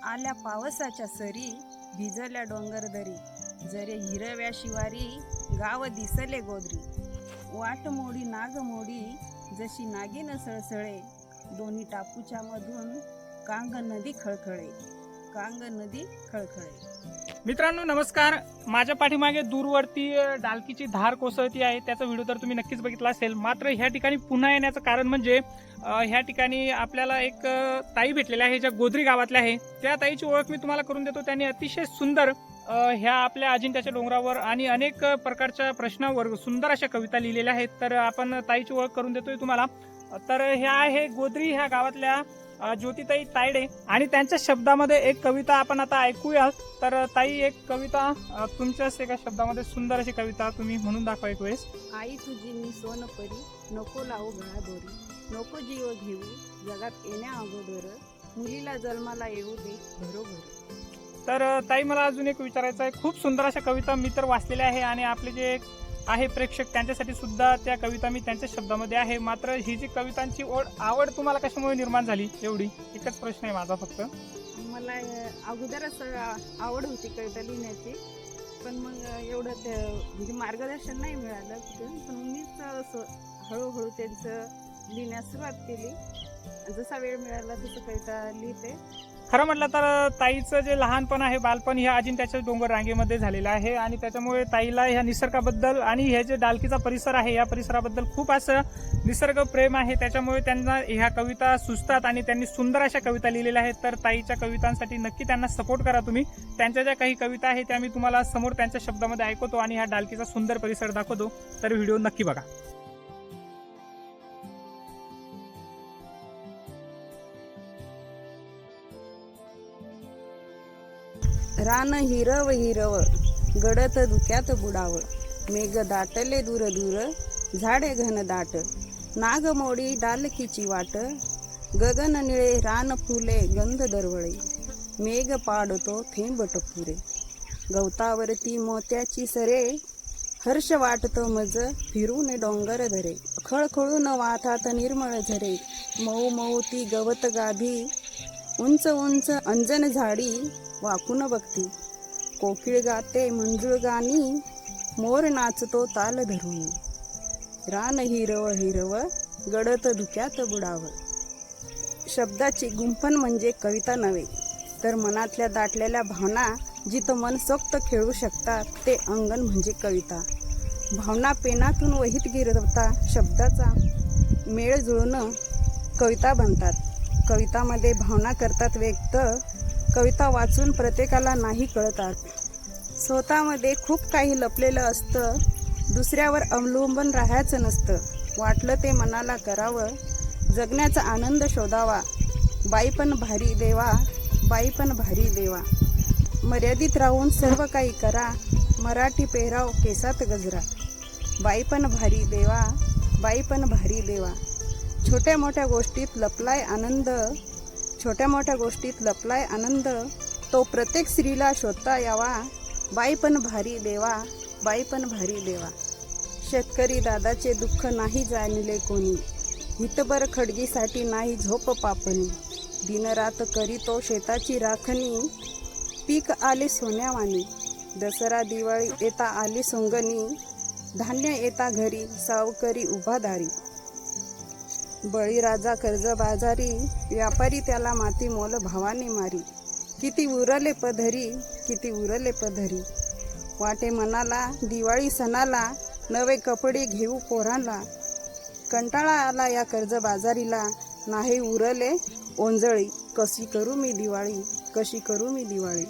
आल्या पावसाच्या सरी, भिजल्या डोंगरदरी, जरे हिरव्या शिवारी, गाव दिसले गोदरी. वाट मोडी नाग मोडी, जशी नागिन सळसळे, दोन्ही टापूच्या मधून कांग नदी खळखळे, कांग नदी खळखळे. मित्रांनो नमस्कार. माझ्या पाठीमागे दूरवरती डालकीची धार कोसळती आहे. त्याचा व्हिडिओ तर तुम्ही नक्कीच बघितला असेल. मात्र ह्या ठिकाणी पुन्हा येण्याचं कारण म्हणजे ह्या ठिकाणी आपल्याला एक ताई भेटलेल्या आहे, ज्या गोदरी गावातल्या आहे. त्या ताईची ओळख मी तुम्हाला करून देतो. त्यांनी अतिशय सुंदर ह्या आपल्या अजिंठ्याच्या डोंगरावर आणि अनेक प्रकारच्या प्रश्नावर सुंदर अशा कविता लिहिलेल्या आहेत. तर आपण ताईची ओळख करून देतोय तुम्हाला. तर ह्या आहे गोदरी ह्या गावातल्या ज्योतिताई तायडे आणि त्यांच्या शब्दामध्ये एक कविता आपण आता ऐकूया. तर ताई, एक कविता तुमच्याच एका शब्दामध्ये सुंदर अशी कविता तुम्ही म्हणून दाखवा एक वेळेस. आई तुझी मी सोनपरी, नको लावू गळा दोरी, नको जीव घेऊ जगात येण्या अगोदर, मुलीला जन्माला येऊ दे बरोबर. तर ताई, मला अजून एक विचारायचं आहे. खूप सुंदर अशा कविता मी तर वाचलेल्या आहे आणि आपले जे आहे प्रेक्षक त्यांच्यासाठी सुद्धा त्या कविता मी त्यांच्या शब्दामध्ये आहे. मात्र ही जी कवितांची आवड तुम्हाला कशामुळे निर्माण झाली, एवढी एकच प्रश्न आहे माझा फक्त. मला अगोदरच आवड होती कविता लिहिण्याची, पण मग एवढं ते म्हणजे मार्गदर्शन नाही मिळालं तिथून. पण मीच हळूहळू त्यांचं लिहिण्यास सुरुवात केली. जसा वेळ मिळाला तसं कविता लिहिते. खरं म्हटलं तर ताईचं जे लहानपण आहे, बालपण ह्या अजिंठ्याच्या डोंगर रांगेमध्ये झालेलं आहे आणि त्याच्यामुळे ताईला ह्या निसर्गाबद्दल आणि हे जे डालकीचा परिसर आहे या परिसराबद्दल खूप असं निसर्ग प्रेम आहे. त्याच्यामुळे त्यांना ह्या कविता सुचतात आणि त्यांनी सुंदर अशा कविता लिहिलेल्या आहेत. तर ताईच्या कवितांसाठी नक्की त्यांना सपोर्ट करा तुम्ही. त्यांच्या ज्या काही कविता आहेत त्या मी तुम्हाला समोर त्यांच्या शब्दामध्ये ऐकवतो आणि ह्या डालकीचा सुंदर परिसर दाखवतो. तर व्हिडिओ नक्की बघा. रान हिरव हिरव, गडत धुक्यात बुडावं, मेघ दाटले दूर दूर, झाडे घन दाट, नाग मोडी डालकीची वाट, गगन निळे रान फुले गंध दरवळे, मेघ पाडतो थेंब टपुरे, गवतावरती मोत्याची सरे, हर्ष वाटतो मज फिरून डोंगर धरे, खळखळून वाहतात निर्मळ झरे, मऊ मऊ ती गवत गाभी, उंच उंच अंजन झाडी वाकून बघती, कोकिळ गाते मंजुळ गाणी, मोर नाचतो ताल धरून, रान हिरव हिरव, गडत धुक्यात बुडावं. शब्दाची गुंफण म्हणजे कविता नव्हे, तर मनातल्या दाटलेल्या भावना जिथं मनसोक्त खेळू शकतात ते अंगण म्हणजे कविता. भावना पेनातून वहीत गिरवता शब्दाचा मेळ जुळून कविता बनतात. कवितामध्ये भावना करतात व्यक्त, कविता वाचून प्रत्येकाला नाही कळतात. स्वतःमध्ये खूप काही लपलेलं असतं, दुसऱ्यावर अवलंबून राहायचं नसतं. वाटलं ते मनाला करावं, जगण्याचा आनंद शोधावा, बाई पण भारी देवा, बाई पण भारी देवा, मर्यादित राहून सर्व काही करा, मराठी पेहराव केसात गजरा, बाई पण भारी देवा, बाई पण भारी देवा, छोट्या मोठ्या गोष्टीत लपलाय आनंद, छोट्या मोठ्या गोष्टीत लपलाय आनंद, तो प्रत्येक स्त्रीला शोधता यावा, बाई पण भारी देवा, बाई पण भारी देवा. शेतकरी दादाचे दुःख नाही जाणले कोणी, हितबर खडगीसाठी नाही झोप पापणी, दिनरात करीतो शेताची राखणी, पीक आले सोन्यावानी, दसरा दिवाळी येता आली सोंगणी, धान्य येता घरी सावकरी उभा दारी, बळीराजा कर्ज बाजारी, व्यापारी त्याला माती मोल भावाने मारी, किती उरले पधरी, किती उरले पधरी, वाटे मनाला दिवाळी सणाला, नवे कपडे घेऊ पोरांना, कंटाळा आला या कर्ज बाजारीला, नाही उरले ओंजळी, कशी करू मी दिवाळी, कशी करू मी दिवाळी.